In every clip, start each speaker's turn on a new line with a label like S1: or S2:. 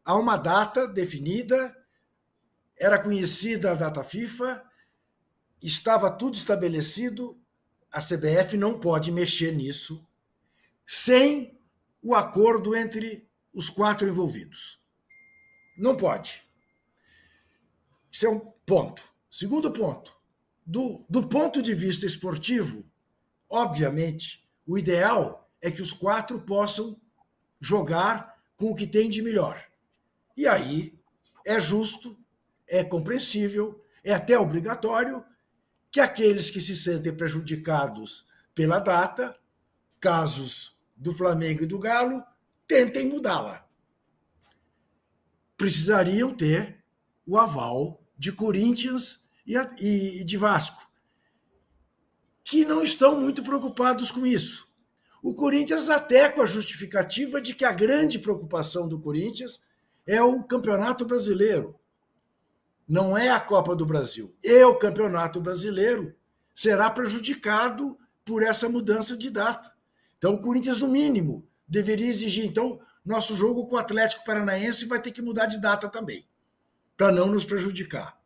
S1: há uma data definida, era conhecida a data FIFA, estava tudo estabelecido, a CBF não pode mexer nisso sem o acordo entre os 4 envolvidos. Não pode. Isso é um ponto. Segundo ponto, do ponto de vista esportivo, obviamente, o ideal é que os 4 possam jogar com o que tem de melhor. E aí é justo, é compreensível, é até obrigatório que aqueles que se sentem prejudicados pela data, casos do Flamengo e do Galo, tentem mudá-la. Precisariam ter o aval de Corinthians e de Vasco, que não estão muito preocupados com isso. O Corinthians até com a justificativa de que a grande preocupação do Corinthians é o Campeonato Brasileiro. Não é a Copa do Brasil. E o Campeonato Brasileiro será prejudicado por essa mudança de data. Então, o Corinthians, no mínimo, deveria exigir. Então, nosso jogo com o Atlético Paranaense vai ter que mudar de data também, para não nos prejudicar.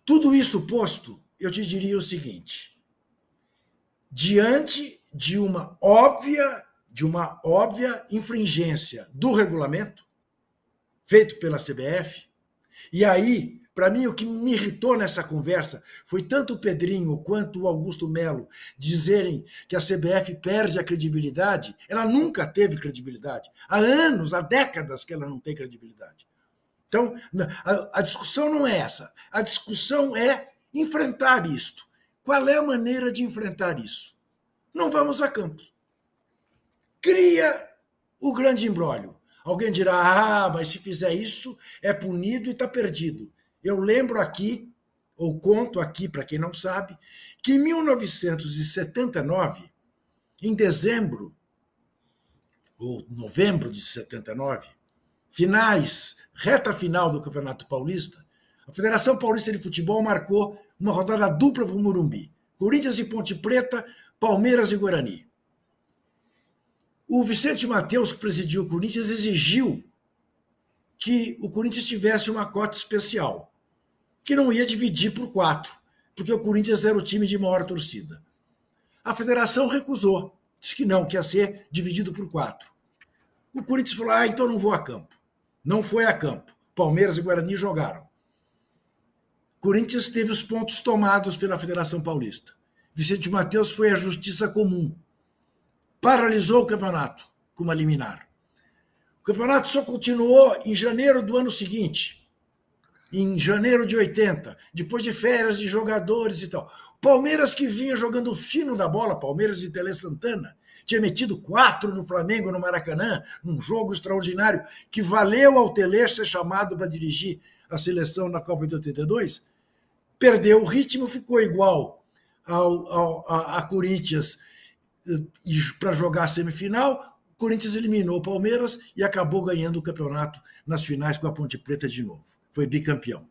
S1: Tudo isso posto, eu te diria o seguinte: diante de uma óbvia infringência do regulamento feito pela CBF, e aí, para mim, o que me irritou nessa conversa foi tanto o Pedrinho quanto o Augusto Melo dizerem que a CBF perde a credibilidade. Ela nunca teve credibilidade. Há anos, há décadas que ela não tem credibilidade. Então, a discussão não é essa. A discussão é enfrentar isto. Qual é a maneira de enfrentar isso? Não vamos a campo. Cria o grande imbróglio. Alguém dirá, mas se fizer isso, é punido e está perdido. Eu lembro aqui, ou conto aqui para quem não sabe, que em 1979, em dezembro, ou novembro de 79, reta final do Campeonato Paulista, a Federação Paulista de Futebol marcou uma rodada dupla para o Morumbi. Corinthians e Ponte Preta, Palmeiras e Guarani. O Vicente Mateus, que presidiu o Corinthians, exigiu que o Corinthians tivesse uma cota especial, que não ia dividir por 4, porque o Corinthians era o time de maior torcida. A federação recusou, disse que não, que ia ser dividido por 4. O Corinthians falou, então não vou a campo. Não foi a campo. Palmeiras e Guarani jogaram. O Corinthians teve os pontos tomados pela Federação Paulista. Vicente Mateus foi à Justiça Comum. Paralisou o campeonato com uma liminar. O campeonato só continuou em janeiro do ano seguinte, em janeiro de 80, depois de férias de jogadores e tal. O Palmeiras, que vinha jogando fino da bola, Palmeiras de Tele Santana, tinha metido 4 no Flamengo, no Maracanã, num jogo extraordinário, que valeu ao Tele ser chamado para dirigir a seleção na Copa de 82, perdeu o ritmo, ficou igual a Corinthians para jogar a semifinal. O Corinthians eliminou o Palmeiras e acabou ganhando o campeonato nas finais com a Ponte Preta de novo. Foi bicampeão.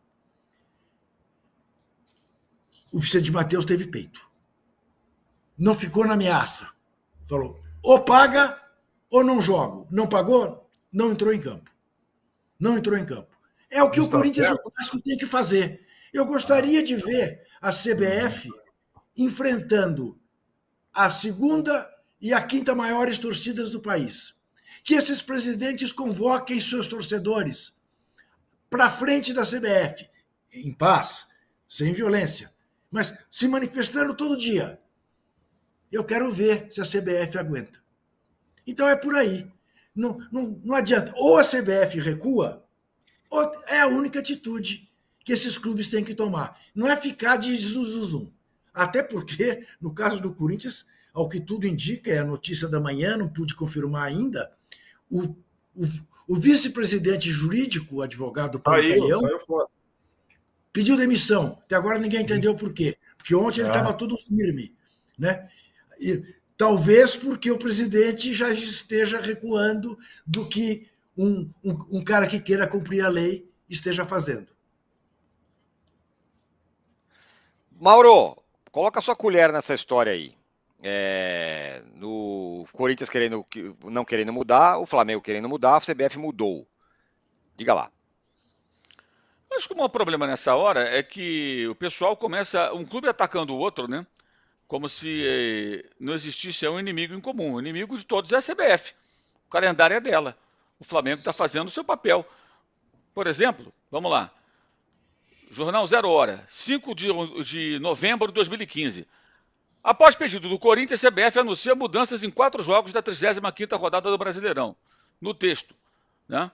S1: O Vicente Mateus teve peito. Não ficou na ameaça. Falou, ou paga ou não jogo. Não pagou, não entrou em campo. Não entrou em campo. É o que o Corinthians e o Vasco tem que fazer. Eu gostaria de ver a CBF enfrentando a segunda e a quinta maiores torcidas do país. Que esses presidentes convoquem seus torcedores para frente da CBF, em paz, sem violência, mas se manifestando todo dia. Eu quero ver se a CBF aguenta. Então é por aí. Não adianta. Ou a CBF recua, ou é a única atitude que esses clubes têm que tomar. Não é ficar de zuzuzum. Até porque, no caso do Corinthians, ao que tudo indica, é a notícia da manhã, não pude confirmar ainda, o vice-presidente jurídico, o advogado Paulo Calhão, pediu demissão. Até agora ninguém entendeu por quê. Porque ontem ele estava tudo firme. Né? E, talvez porque o presidente já esteja recuando do que um cara que queira cumprir a lei esteja fazendo.
S2: Mauro, coloca sua colher nessa história aí. no Corinthians não querendo mudar, o Flamengo querendo mudar, a CBF mudou. Diga lá.
S3: Acho que o maior problema nessa hora é que o pessoal começa, um clube atacando o outro, né? Como se não existisse um inimigo em comum. O inimigo de todos é a CBF. O calendário é dela. O Flamengo está fazendo o seu papel. Por exemplo, vamos lá. Jornal 0 Hora, 5 de novembro de 2015. Após pedido do Corinthians, a CBF anuncia mudanças em 4 jogos da 35ª rodada do Brasileirão. No texto, né?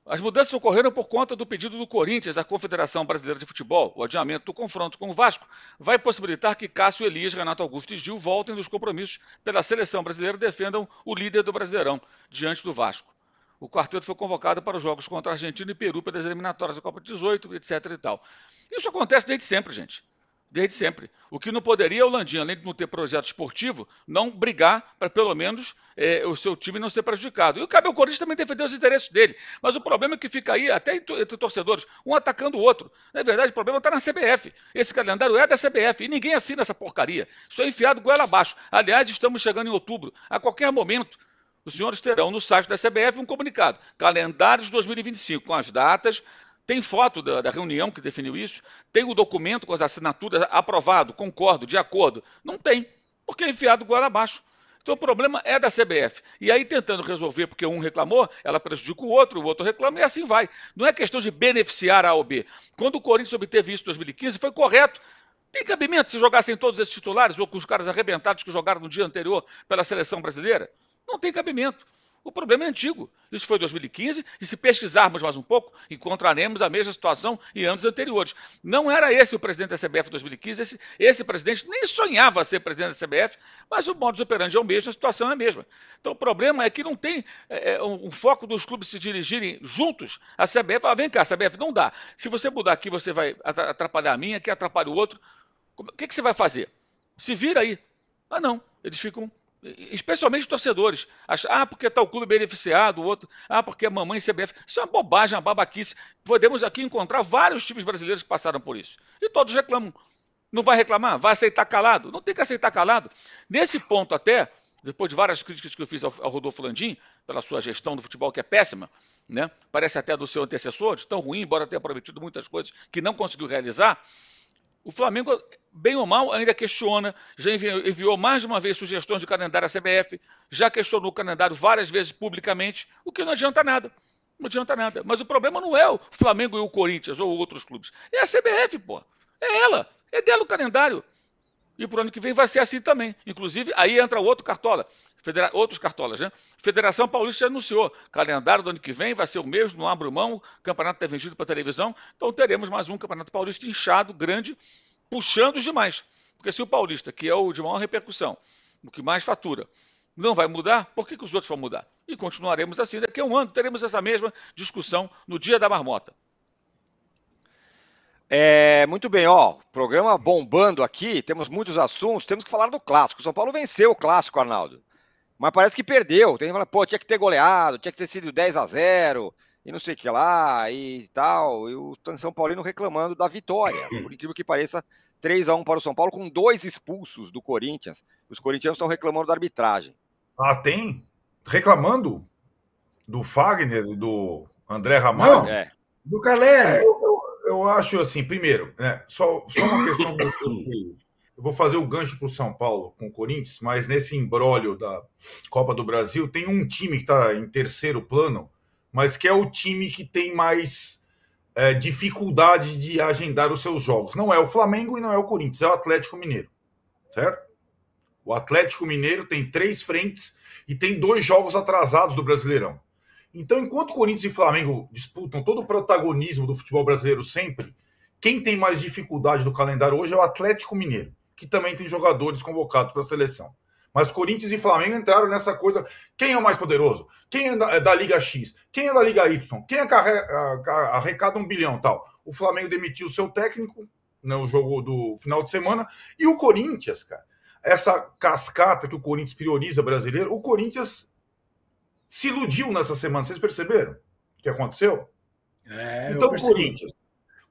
S3: As mudanças ocorreram por conta do pedido do Corinthians à Confederação Brasileira de Futebol. O adiamento do confronto com o Vasco vai possibilitar que Cássio Elias, Renato Augusto e Gil voltem dos compromissos pela seleção brasileira e defendam o líder do Brasileirão diante do Vasco. O quarteto foi convocado para os jogos contra a Argentina e Peru pelas eliminatórias da Copa 18, etc. e tal. Isso acontece desde sempre, gente. Desde sempre. O que não poderia é o Landim, além de não ter projeto esportivo, não brigar para pelo menos o seu time não ser prejudicado. E cabe ao Corinthians também defender os interesses dele. Mas o problema é que fica aí, até entre torcedores, um atacando o outro. Na verdade, o problema está na CBF. Esse calendário é da CBF e ninguém assina essa porcaria. Isso é enfiado goela abaixo. Aliás, estamos chegando em outubro. A qualquer momento, os senhores terão no site da CBF um comunicado. Calendário de 2025, com as datas. Tem foto da reunião que definiu isso? Tem o documento com as assinaturas aprovado, concordo, de acordo? Não tem, porque é enfiado goela abaixo. Então o problema é da CBF. E aí tentando resolver, porque um reclamou, ela prejudica o outro reclama e assim vai. Não é questão de beneficiar A ou B. Quando o Corinthians obteve isso em 2015, foi correto. Tem cabimento se jogassem todos esses titulares ou com os caras arrebentados que jogaram no dia anterior pela seleção brasileira? Não tem cabimento. O problema é antigo. Isso foi em 2015 e se pesquisarmos mais um pouco, encontraremos a mesma situação em anos anteriores. Não era esse o presidente da CBF em 2015, esse presidente nem sonhava ser presidente da CBF, mas o modus operandi é o mesmo, a situação é a mesma. Então o problema é que não tem um foco dos clubes se dirigirem juntos. A CBF fala, vem cá, a CBF não dá. Se você mudar aqui, você vai atrapalhar a minha, aqui atrapalha o outro. O que você vai fazer? Se vira aí. Ah, não. Eles ficam especialmente torcedores, porque está o clube beneficiado, o outro, porque a mamãe CBF. Isso é uma bobagem, uma babaquice. Podemos aqui encontrar vários times brasileiros que passaram por isso. E todos reclamam. Não vai reclamar? Vai aceitar calado? Não tem que aceitar calado. Nesse ponto até, depois de várias críticas que eu fiz ao Rodolfo Landim, pela sua gestão do futebol, que é péssima, né? Parece até do seu antecessor, de tão ruim, embora tenha prometido muitas coisas que não conseguiu realizar. O Flamengo, bem ou mal, ainda questiona, já enviou mais de uma vez sugestões de calendário à CBF, já questionou o calendário várias vezes publicamente, o que não adianta nada. Não adianta nada. Mas o problema não é o Flamengo e o Corinthians ou outros clubes. É a CBF, pô. É ela. É dela o calendário. E pro ano que vem vai ser assim também. Inclusive, aí entra outro cartola. Outros cartolas, né? Federação Paulista já anunciou. Calendário do ano que vem vai ser o mesmo, não abro mão. O campeonato está vendido para televisão. Então teremos mais um campeonato paulista inchado, grande, puxando os demais. Porque se o Paulista, que é o de maior repercussão, o que mais fatura, não vai mudar, por que os outros vão mudar? E continuaremos assim. Daqui a um ano teremos essa mesma discussão no dia da marmota.
S2: Muito bem, ó, programa bombando aqui, temos muitos assuntos, temos que falar do clássico. O São Paulo venceu o clássico, Arnaldo, mas parece que perdeu. Tem que falar, pô, tinha que ter goleado, tinha que ter sido 10-0 e não sei o que lá e tal. E o São Paulino reclamando da vitória, por incrível que pareça, 3-1 para o São Paulo com 2 expulsos do Corinthians. Os corintianos estão reclamando da arbitragem.
S4: Ah, tem? Reclamando do Fagner e do André Ramalho?
S1: Não, do Caleri.
S4: Eu acho assim, primeiro, né, só uma questão do eu vou fazer o gancho para o São Paulo com o Corinthians, mas nesse imbróglio da Copa do Brasil tem um time que está em terceiro plano, mas que é o time que tem mais dificuldade de agendar os seus jogos. Não é o Flamengo e não é o Corinthians, é o Atlético Mineiro, certo? O Atlético Mineiro tem 3 frentes e tem 2 jogos atrasados do Brasileirão. Então, enquanto Corinthians e Flamengo disputam todo o protagonismo do futebol brasileiro sempre, quem tem mais dificuldade no calendário hoje é o Atlético Mineiro, que também tem jogadores convocados para a seleção. Mas Corinthians e Flamengo entraram nessa coisa. Quem é o mais poderoso? Quem é da Liga X? Quem é da Liga Y? Quem arrecada 1 bilhão tal? O Flamengo demitiu o seu técnico no jogo do final de semana. E o Corinthians, cara, essa cascata que o Corinthians prioriza brasileiro, o Corinthians se iludiu nessa semana. Vocês perceberam o que aconteceu? Então,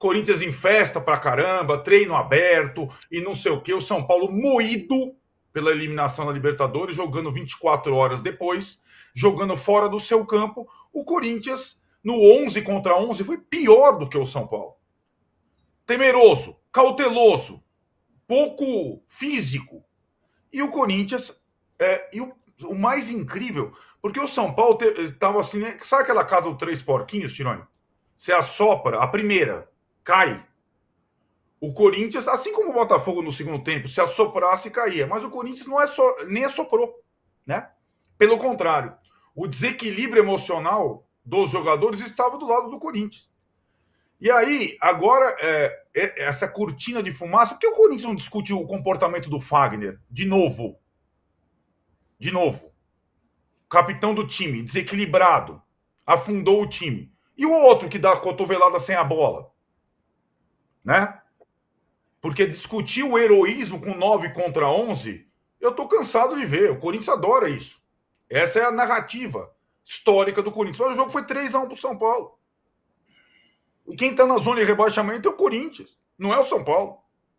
S4: Corinthians em festa pra caramba, treino aberto e não sei o quê. O São Paulo moído pela eliminação da Libertadores, jogando 24 horas depois, jogando fora do seu campo. O Corinthians, no 11 contra 11, foi pior do que o São Paulo. Temeroso, cauteloso, pouco físico. E o Corinthians, o mais incrível, porque o São Paulo estava assim, né? Sabe aquela casa dos 3 porquinhos, Tironi? Você assopra, a primeira cai. O Corinthians, assim como o Botafogo no segundo tempo, se assoprasse, caía. Mas o Corinthians nem assoprou, né? Pelo contrário, o desequilíbrio emocional dos jogadores estava do lado do Corinthians. E aí, agora, essa cortina de fumaça, por que o Corinthians não discute o comportamento do Fagner? De novo. Capitão do time, desequilibrado, afundou o time. E o outro que dá cotovelada sem a bola? Né? Porque discutir o heroísmo com 9 contra 11, eu tô cansado de ver. O Corinthians adora isso. Essa é a narrativa histórica do Corinthians. Mas o jogo foi 3-1 pro São Paulo. E quem tá na zona de rebaixamento é o Corinthians, não é o São Paulo.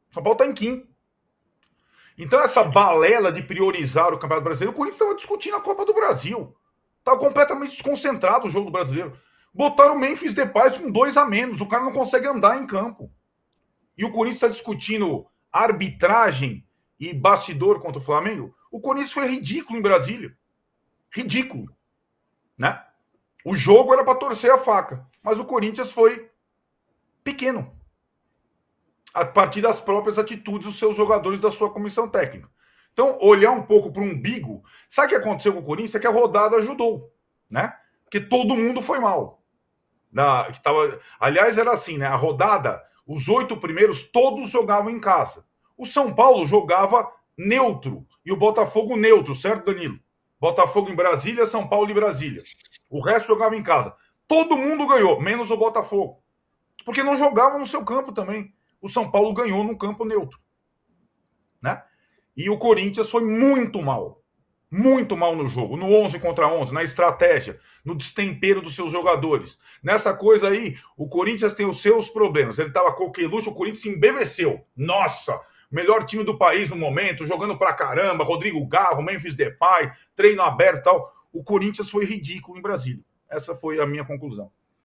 S4: O São Paulo tá em quinto. Então essa balela de priorizar o Campeonato Brasileiro, o Corinthians estava discutindo a Copa do Brasil. Estava completamente desconcentrado o jogo do Brasileiro. Botaram o Memphis Depay com 2 a menos. O cara não consegue andar em campo. E o Corinthians está discutindo arbitragem e bastidor contra o Flamengo. O Corinthians foi ridículo em Brasília. Ridículo. Né? O jogo era para torcer a faca. Mas o Corinthians foi pequeno. A partir das próprias atitudes dos seus jogadores, da sua comissão técnica. Então, olhar um pouco para o umbigo. Sabe o que aconteceu com o Corinthians? É que a rodada ajudou. Né? Porque todo mundo foi mal. Aliás, era assim, né? A rodada, os 8 primeiros, todos jogavam em casa. O São Paulo jogava neutro. E o Botafogo neutro, certo, Danilo? Botafogo em Brasília, São Paulo em Brasília. O resto jogava em casa. Todo mundo ganhou, menos o Botafogo. Porque não jogava no seu campo também. O São Paulo ganhou no campo neutro. Né? E o Corinthians foi muito mal no jogo, no 11 contra 11, na estratégia, no destempero dos seus jogadores. Nessa coisa aí, o Corinthians tem os seus problemas. Ele estava coqueluche, o Corinthians se embeveceu. Nossa, melhor time do país no momento, jogando pra caramba, Rodrigo Garro, Memphis Depay, treino aberto e tal. O Corinthians foi ridículo em Brasília. Essa foi a minha conclusão.